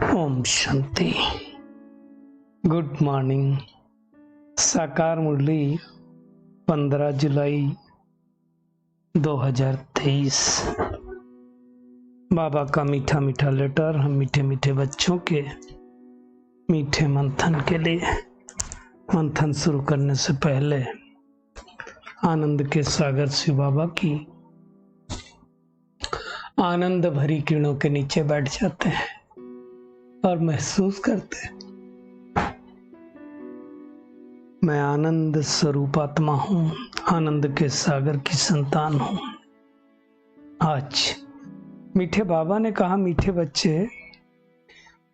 Om Shanti. Good morning. साकार मुरली 15 जुलाई 2023। बाबा का मीठा मीठा लेटर हम मीठे मीठे बच्चों के मीठे मंथन के लिए। मंथन शुरू करने से पहले आनंद के सागर शिव बाबा की आनंद भरी किरणों के नीचे बैठ जाते हैं और महसूस करते हैं, मैं आनंद स्वरूप आत्मा हूं, आनंद के सागर की संतान हूं। आज मीठे बाबा ने कहा, मीठे बच्चे,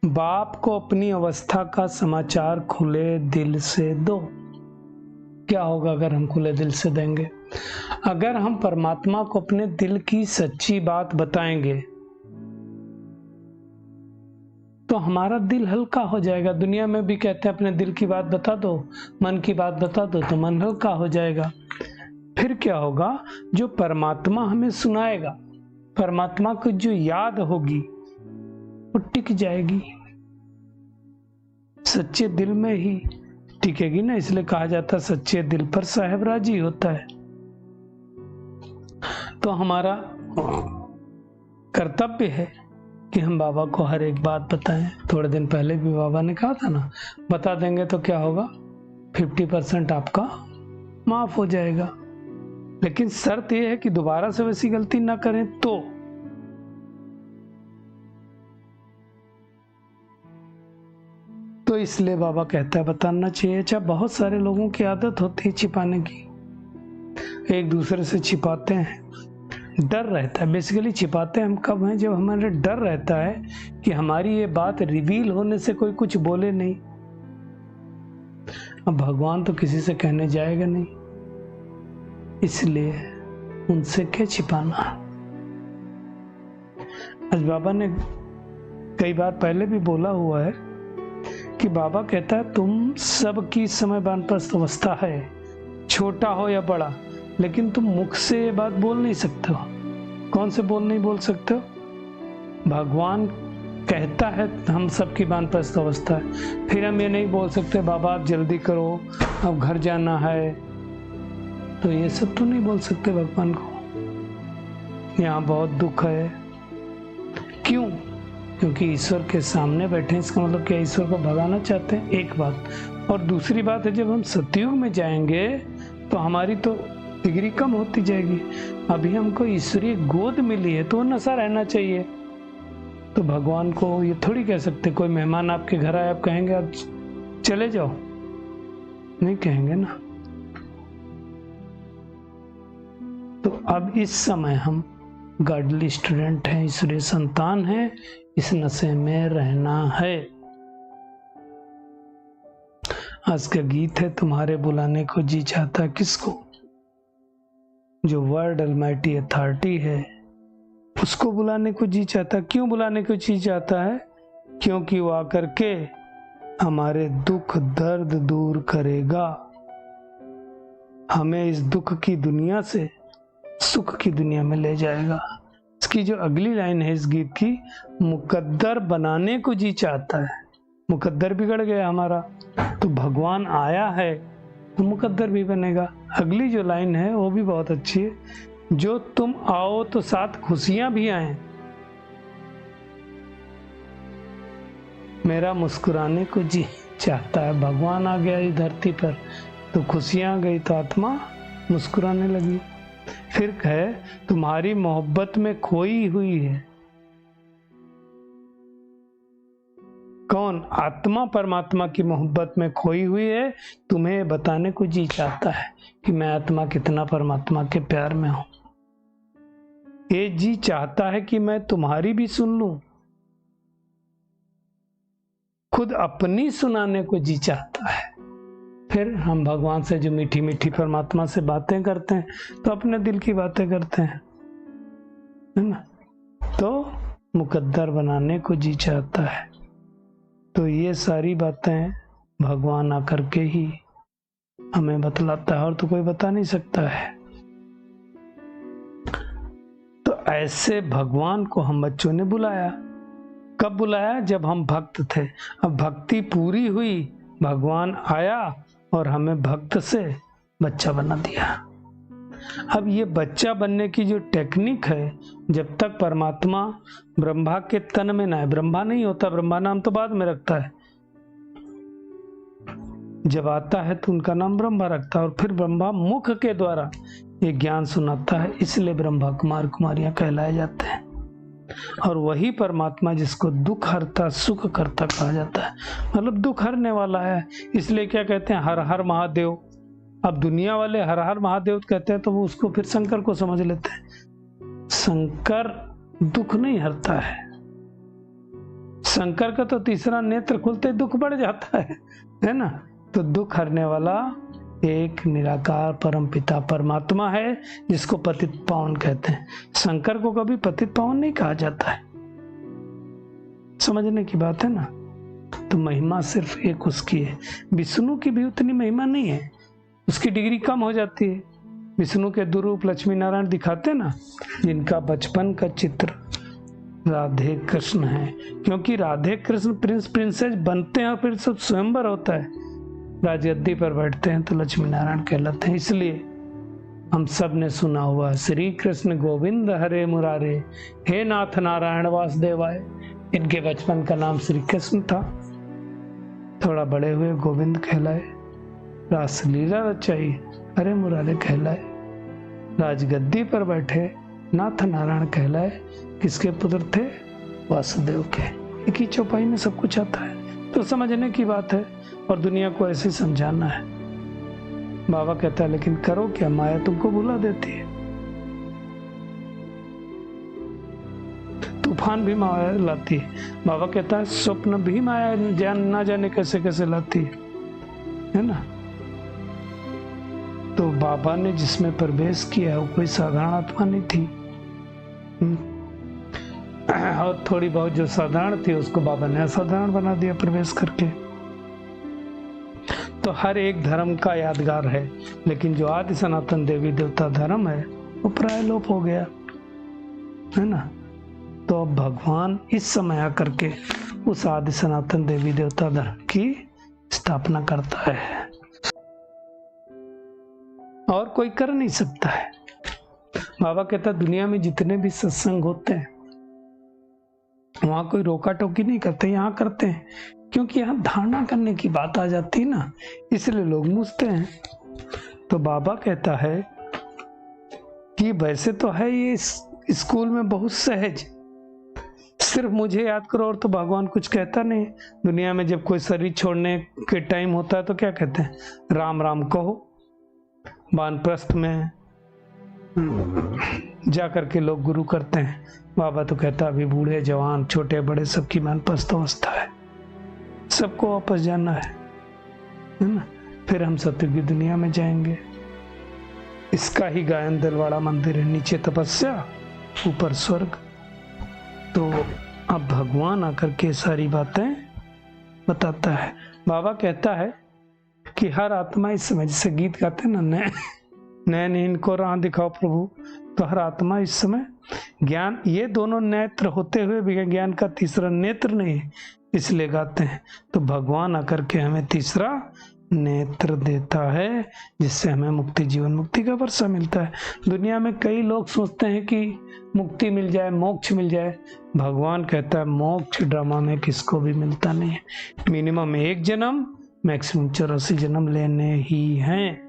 बाप को अपनी अवस्था का समाचार खुले दिल से दो। क्या होगा अगर हम खुले दिल से देंगे? अगर हम परमात्मा को अपने दिल की सच्ची बात बताएंगे तो हमारा दिल हल्का हो जाएगा। दुनिया में भी कहते हैं अपने दिल की बात बता दो, मन की बात बता दो, तो मन हल्का हो जाएगा। फिर क्या होगा? जो परमात्मा हमें सुनाएगा, परमात्मा को जो याद होगी वो टिक जाएगी, सच्चे दिल में ही टिकेगी ना। इसलिए कहा जाता है सच्चे दिल पर साहेब राजी होता है। तो हमारा कर्तव्य है कि हम बाबा को हर एक बात बताएं। थोड़े दिन पहले भी बाबा ने कहा था ना, बता देंगे तो क्या होगा? 50% आपका माफ हो जाएगा। लेकिन शर्त यह है कि दोबारा से वैसी गलती ना करें। तो इसलिए बाबा कहता है बताना चाहिए। अच्छा, बहुत सारे लोगों की आदत होती है छिपाने की, एक दूसरे से छिपाते हैं, डर रहता है। बेसिकली छिपाते हम कब हैं? जब हमारे डर रहता है कि हमारी ये बात रिवील होने से कोई कुछ बोले नहीं। अब भगवान तो किसी से कहने जाएगा नहीं, इसलिए उनसे क्या छिपाना। आज बाबा ने कई बार पहले भी बोला हुआ है कि बाबा कहता है तुम सबकी समय वानप्रस्थ अवस्था है, छोटा हो या बड़ा, लेकिन तुम मुख से ये बात बोल नहीं सकते हो। कौन से नहीं बोल सकते हो? भगवान कहता है हम सबकी वानप्रस्थ अवस्था है, फिर हम ये नहीं बोल सकते बाबा आप जल्दी करो, अब घर जाना है। तो ये सब तो नहीं बोल सकते भगवान को, यहाँ बहुत दुख है। क्यों? क्योंकि ईश्वर के सामने बैठे। इसका मतलब क्या? ईश्वर को भगाना चाहते हैं, एक बात। और दूसरी बात है, जब हम सतयुग में जाएंगे तो हमारी तो डिग्री कम होती जाएगी। अभी हमको ईश्वरीय गोद मिली है तो नशा रहना चाहिए। तो भगवान को ये थोड़ी कह सकते, कोई मेहमान आपके घर आए आप कहेंगे आप चले जाओ? नहीं कहेंगे ना। तो अब इस समय हम गॉडली स्टूडेंट हैं, ईश्वरीय संतान हैं, इस नशे में रहना है। आज का गीत है, तुम्हारे बुलाने को जी चाहता है किसको? जो वर्ड अलमाइटी अथॉरिटी है उसको बुलाने को जी चाहता है। क्यों बुलाने को जी चाहता है? क्योंकि वो आकर के हमारे दुख दर्द दूर करेगा, हमें इस दुख की दुनिया से सुख की दुनिया में ले जाएगा। इसकी जो अगली लाइन है इस गीत की, मुकद्दर बनाने को जी चाहता है। मुकद्दर बिगड़ गया हमारा, तो भगवान आया है तो मुकद्दर भी बनेगा। अगली जो लाइन है वो भी बहुत अच्छी है, जो तुम आओ तो साथ खुशियां भी आए। मेरा मुस्कुराने को जी चाहता है। भगवान आ गया इस धरती पर तो खुशियां आ गई, तो आत्मा मुस्कुराने लगी। फिर कहे तुम्हारी मोहब्बत में खोई हुई है। कौन? आत्मा परमात्मा की मोहब्बत में खोई हुई है। तुम्हें बताने को जी चाहता है कि मैं आत्मा कितना परमात्मा के प्यार में हूं। ये जी चाहता है कि मैं तुम्हारी भी सुन लूं। खुद अपनी सुनाने को जी चाहता है। फिर हम भगवान से जो मीठी मीठी परमात्मा से बातें करते हैं तो अपने दिल की बातें करते हैं, है ना? तो मुकद्दर बनाने को जी चाहता है। तो ये सारी बातें भगवान आकर के ही हमें बतलाता है, और तो कोई बता नहीं सकता है। तो ऐसे भगवान को हम बच्चों ने बुलाया कब बुलाया? जब हम भक्त थे। अब भक्ति पूरी हुई, भगवान आया और हमें भक्त से बच्चा बना दिया। अब ये बच्चा बनने की जो टेक्निक है, जब तक परमात्मा ब्रह्मा के तन में ना है, ब्रह्मा नहीं होता, ब्रह्मा नाम तो बाद में रखता है, जब आता है तो उनका नाम ब्रह्मा रखता है और फिर ब्रह्मा मुख के द्वारा ये ज्ञान सुनाता है, इसलिए ब्रह्मा कुमार कुमारियां कहलाए जाते हैं। और वही परमात्मा जिसको दुख हरता सुख करता कहा जाता है, मतलब दुख हरने वाला है, इसलिए क्या कहते हैं? हर हर महादेव। अब दुनिया वाले हर हर महादेव कहते हैं तो वो उसको फिर शंकर को समझ लेते हैं। शंकर दुख नहीं हरता है, शंकर का तो तीसरा नेत्र खुलते दुख बढ़ जाता है ना। तो दुख हरने वाला एक निराकार परम पिता परमात्मा है, जिसको पतित पावन कहते हैं। शंकर को कभी पतित पावन नहीं कहा जाता है, समझने की बात है ना। तो महिमा सिर्फ एक उसकी है, विष्णु की भी उतनी महिमा नहीं है, उसकी डिग्री कम हो जाती है। विष्णु के दुरूप लक्ष्मी नारायण दिखाते ना, जिनका बचपन का चित्र राधे कृष्ण है, क्योंकि राधे कृष्ण प्रिंस प्रिंसेस बनते हैं और फिर सब स्वयंवर होता है, राजगद्दी पर बैठते हैं तो लक्ष्मी नारायण कहलाते हैं। इसलिए हम सब ने सुना हुआ श्री कृष्ण गोविंद हरे मुरारे, हे नाथ नारायण वासुदेवाय। इनके बचपन का नाम श्री कृष्ण था, थोड़ा बड़े हुए गोविंद कहलाए, रासलीला रचाई हरे मुरारे कहलाए, राजगद्दी पर बैठे नाथ नारायण कहलाए। किसके पुत्र थे? वासुदेव के। एक ही चौपाई में सब कुछ आता है, तो समझने की बात है और दुनिया को ऐसे समझाना है। बाबा कहता है लेकिन करो क्या, माया तुमको भुला देती है। तूफान भी माया लाती है। बाबा कहता है स्वप्न भी माया ना जाने कैसे कैसे लाती है ना। तो बाबा ने जिसमें प्रवेश किया वो कोई साधारण आत्मा नहीं थी, और थोड़ी बहुत जो साधारण थी उसको बाबा ने असाधारण बना दिया प्रवेश करके। तो हर एक धर्म का यादगार है, लेकिन जो आदि सनातन देवी देवता धर्म है वो प्राय लोप हो गया है ना। तो अब भगवान इस समय आकर के उस आदि सनातन देवी देवता धर्म की स्थापना करता है, और कोई कर नहीं सकता है। बाबा कहता दुनिया में जितने भी सत्संग होते हैं वहां कोई रोका टोकी नहीं करते, यहाँ करते हैं, क्योंकि यहाँ धारणा करने की बात आ जाती है ना, इसलिए लोग मूझते हैं। तो बाबा कहता है कि वैसे तो है ये स्कूल में बहुत सहज, सिर्फ मुझे याद करो और तो भगवान कुछ कहता नहीं। दुनिया में जब कोई शरीर छोड़ने के टाइम होता है तो क्या कहते हैं? राम राम कहो। वानप्रस्थ में जा करके लोग गुरु करते हैं। बाबा तो कहता अभी बूढ़े जवान छोटे बड़े सबकी वानप्रस्थ अवस्था है, सबको वापस जाना है ना। फिर हम सत्युग की दुनिया में जाएंगे। इसका ही गायन दिलवाड़ा मंदिर है, नीचे तपस्या ऊपर स्वर्ग। तो अब भगवान आकर के सारी बातें बताता है। बाबा कहता है कि हर आत्मा इस समय, जैसे गीत गाते ना, नैन इनको राह दिखाओ प्रभु, तो हर आत्मा इस समय ज्ञान, ये दोनों नेत्र होते हुए भी ज्ञान का तीसरा नेत्र नहीं है, इसलिए गाते हैं। तो भगवान आकर के हमें तीसरा नेत्र देता है, जिससे हमें मुक्ति, जीवन मुक्ति का वर्षा मिलता है। दुनिया में कई लोग सोचते हैं कि मुक्ति मिल जाए, मोक्ष मिल जाए। भगवान कहता है मोक्ष ड्रामा में किसको भी मिलता नहीं है, मिनिमम 1 जन्म, मैक्सिमम 84 जन्म लेने ही हैं।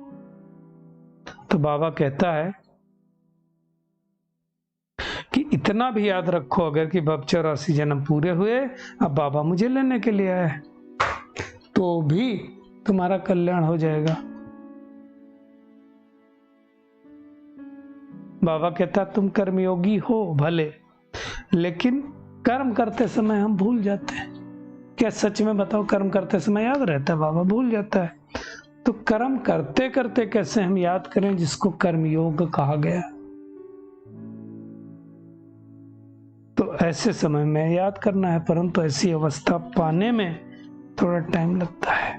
तो बाबा कहता है कि इतना भी याद रखो अगर कि 84 जन्म पूरे हुए, अब बाबा मुझे लेने के लिए आए, तो भी तुम्हारा कल्याण हो जाएगा। बाबा कहता तुम कर्मयोगी हो भले, लेकिन कर्म करते समय हम भूल जाते हैं। क्या सच में बताओ, कर्म करते समय याद रहता है? बाबा भूल जाता है। तो कर्म करते करते कैसे हम याद करें, जिसको कर्मयोग कहा गया। तो ऐसे समय में याद करना है, परंतु ऐसी अवस्था पाने में थोड़ा टाइम लगता है।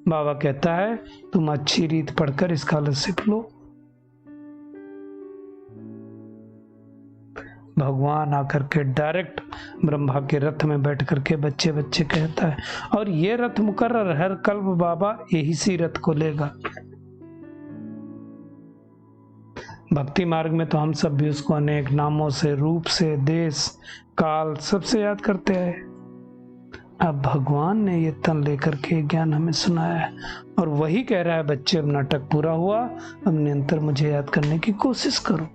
बाबा कहता है तुम अच्छी रीत पढ़कर स्कॉलरशिप लो। भगवान आकर के डायरेक्ट ब्रह्मा के रथ में बैठ करके बच्चे बच्चे कहता है, और ये रथ मुकर्रर हर कल्प बाबा यही सी रथ को लेगा। भक्ति मार्ग में तो हम सब भी उसको अनेक नामों से, रूप से, देश काल सबसे याद करते हैं। अब भगवान ने ये तन लेकर के ज्ञान हमें सुनाया है, और वही कह रहा है बच्चे अब नाटक पूरा हुआ, अब निरंतर मुझे याद करने की कोशिश करो।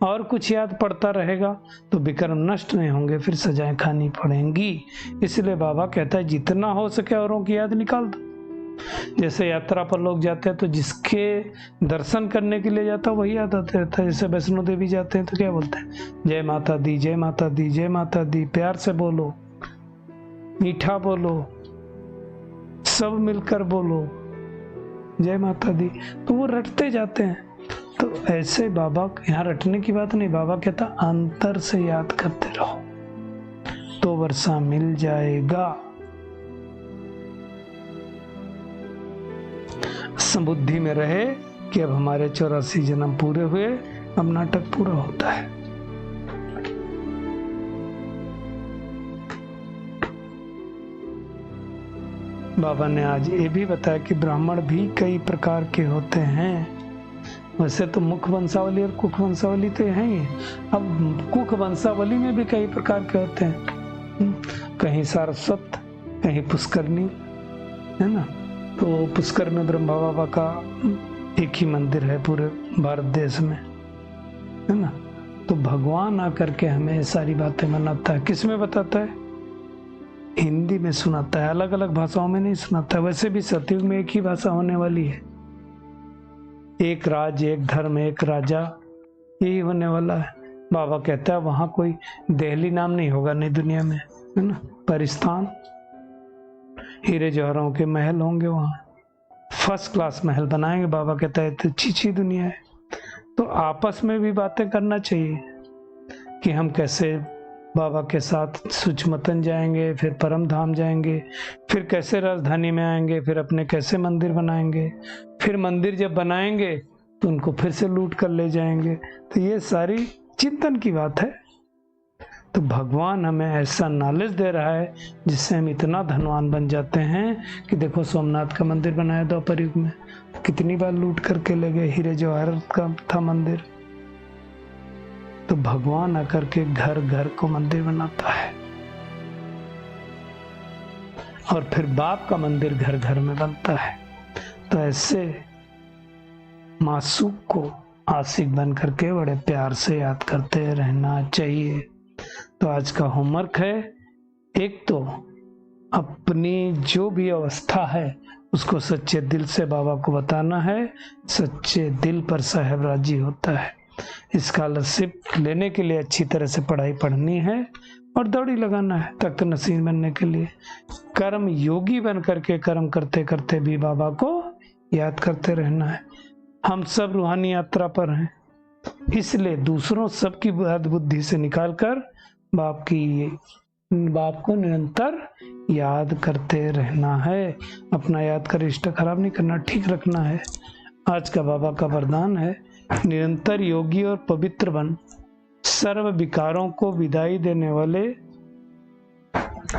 और कुछ याद पड़ता रहेगा तो विक्रम नष्ट नहीं होंगे, फिर सजाएं खानी पड़ेंगी। इसलिए बाबा कहता है जितना हो सके औरों की याद निकाल दो। जैसे यात्रा पर लोग जाते हैं तो जिसके दर्शन करने के लिए जाता है वही याद आता रहता है। जैसे वैष्णो देवी जाते हैं तो क्या बोलते हैं, जय माता दी, जय माता दी, जय माता दी। प्यार से बोलो, मीठा बोलो, सब मिलकर बोलो जय माता दी, तो वो रटते जाते हैं। तो ऐसे बाबा यहाँ रटने की बात नहीं, बाबा कहता अंतर से याद करते रहो तो वर्षा मिल जाएगा। समबुद्धि में रहे कि अब हमारे 84 जन्म पूरे हुए, अब नाटक पूरा होता है। बाबा ने आज ये भी बताया कि ब्राह्मण भी कई प्रकार के होते हैं। वैसे तो मुख वंशावली और कुख वंशावली तो है ही, अब कुख वंशावली में भी कई प्रकार के होते हैं। कहीं सारस्वत, कहीं पुष्करनी, है ना। तो पुष्कर में ब्रह्मा बाबा का एक ही मंदिर है पूरे भारत देश में, है ना। तो भगवान आकर के हमें सारी बातें मनाता है। किस में बताता है? हिंदी में सुनाता है, अलग अलग भाषाओं में नहीं सुनाता है। वैसे भी सतयुग में एक ही भाषा होने वाली है, एक राज्य, एक धर्म, एक राजा, यही होने वाला है। बाबा कहता है वहां कोई दिल्ली नाम नहीं होगा नई दुनिया में, है ना। परिस्थान, हीरे जवाहरों के महल होंगे वहां, फर्स्ट क्लास महल बनाएंगे। बाबा कहता है तो अच्छी दुनिया है। तो आपस में भी बातें करना चाहिए कि हम कैसे बाबा के साथ सुचमतन जाएंगे, फिर परम धाम जाएंगे, फिर कैसे राजधानी में आएंगे, फिर अपने कैसे मंदिर बनाएंगे, फिर मंदिर जब बनाएंगे तो उनको फिर से लूट कर ले जाएंगे। तो ये सारी चिंतन की बात है। तो भगवान हमें ऐसा नॉलेज दे रहा है जिससे हम इतना धनवान बन जाते हैं कि देखो सोमनाथ का मंदिर बनाया द्वापर युग में, कितनी बार लूट करके ले गए। हीरे जवाहर का था मंदिर। तो भगवान आकर के घर घर को मंदिर बनाता है, और फिर बाप का मंदिर घर घर में बनता है। तो ऐसे मासूक को आशिक बन करके बड़े प्यार से याद करते रहना चाहिए। तो आज का होमवर्क है, एक तो अपनी जो भी अवस्था है उसको सच्चे दिल से बाबा को बताना है। सच्चे दिल पर साहेब राजी होता है। स्कॉलरशिप लेने के लिए अच्छी तरह से पढ़ाई पढ़नी है और दौड़ी लगाना है तख्त नसीब बनने के लिए। कर्म योगी बन करके कर्म करते करते भी बाबा को याद करते रहना है। हम सब रूहानी यात्रा पर हैं, इसलिए दूसरों सबकी बुद्धि से निकालकर बाप को निरंतर याद करते रहना है। अपना याद कर रिश्ता खराब नहीं करना, ठीक रखना है। आज का बाबा का वरदान है, निरंतर योगी और पवित्र बन, सर्व विकारों को विदाई देने वाले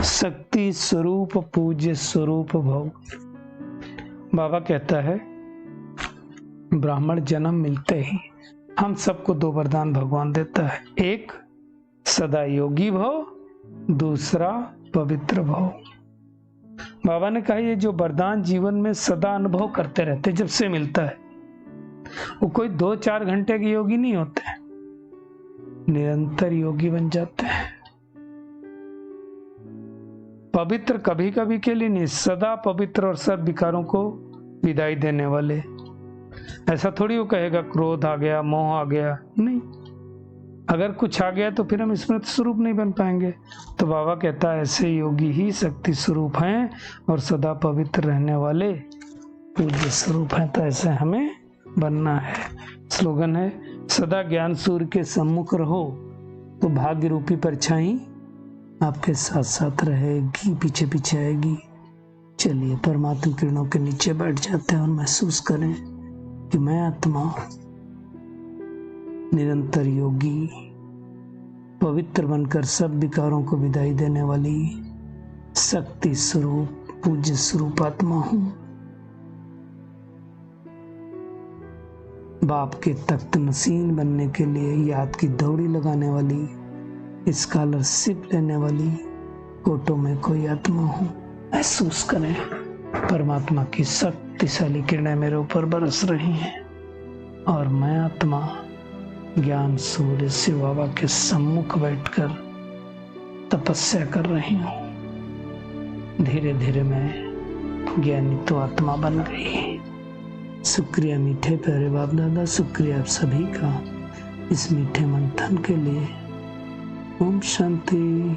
शक्ति स्वरूप पूज्य स्वरूप भव। बाबा कहता है ब्राह्मण जन्म मिलते ही हम सबको दो वरदान भगवान देता है, एक सदा योगी भव, दूसरा पवित्र भव। बाबा ने कहा ये जो वरदान जीवन में सदा अनुभव करते रहते, जब से मिलता है, वो कोई 2-4 घंटे के योगी नहीं होते, निरंतर योगी बन जाते हैं। पवित्र कभी कभी के लिए नहीं, सदा पवित्र और सब विकारों को विदाई देने वाले। ऐसा थोड़ी वो कहेगा क्रोध आ गया, मोह आ गया, नहीं। अगर कुछ आ गया तो फिर हम स्मृत स्वरूप नहीं बन पाएंगे। तो बाबा कहता है ऐसे योगी ही शक्ति स्वरूप हैं और सदा पवित्र रहने वाले पूज्य स्वरूप हैं। तो ऐसे हमें बनना है। स्लोगन है, सदा ज्ञान सूर्य के सम्मुख रहो तो भाग्य रूपी परछाई आपके साथ साथ रहेगी, पीछे पीछे आएगी। चलिए परमात्मा किरणों के नीचे बैठ जाते हैं और महसूस करें कि मैं आत्मा निरंतर योगी पवित्र बनकर सब विकारों को विदाई देने वाली शक्ति स्वरूप पूज्य स्वरूप आत्मा हूं। बाप के तख्त नसीन बनने के लिए याद की दौड़ी लगाने वाली, स्कॉलरशिप लेने वाली कोटों में कोई आत्मा हूं। महसूस करें परमात्मा की शक्तिशाली किरणें मेरे ऊपर बरस रही हैं और मैं आत्मा ज्ञान सूर्य शिव बाबा के सम्मुख बैठकर तपस्या कर रही हूँ। धीरे धीरे मैं ज्ञानी तो आत्मा बन गई। शुक्रिया मीठे प्यारे बाप दादा, शुक्रिया आप सभी का इस मीठे मंथन के लिए। ओम शांति।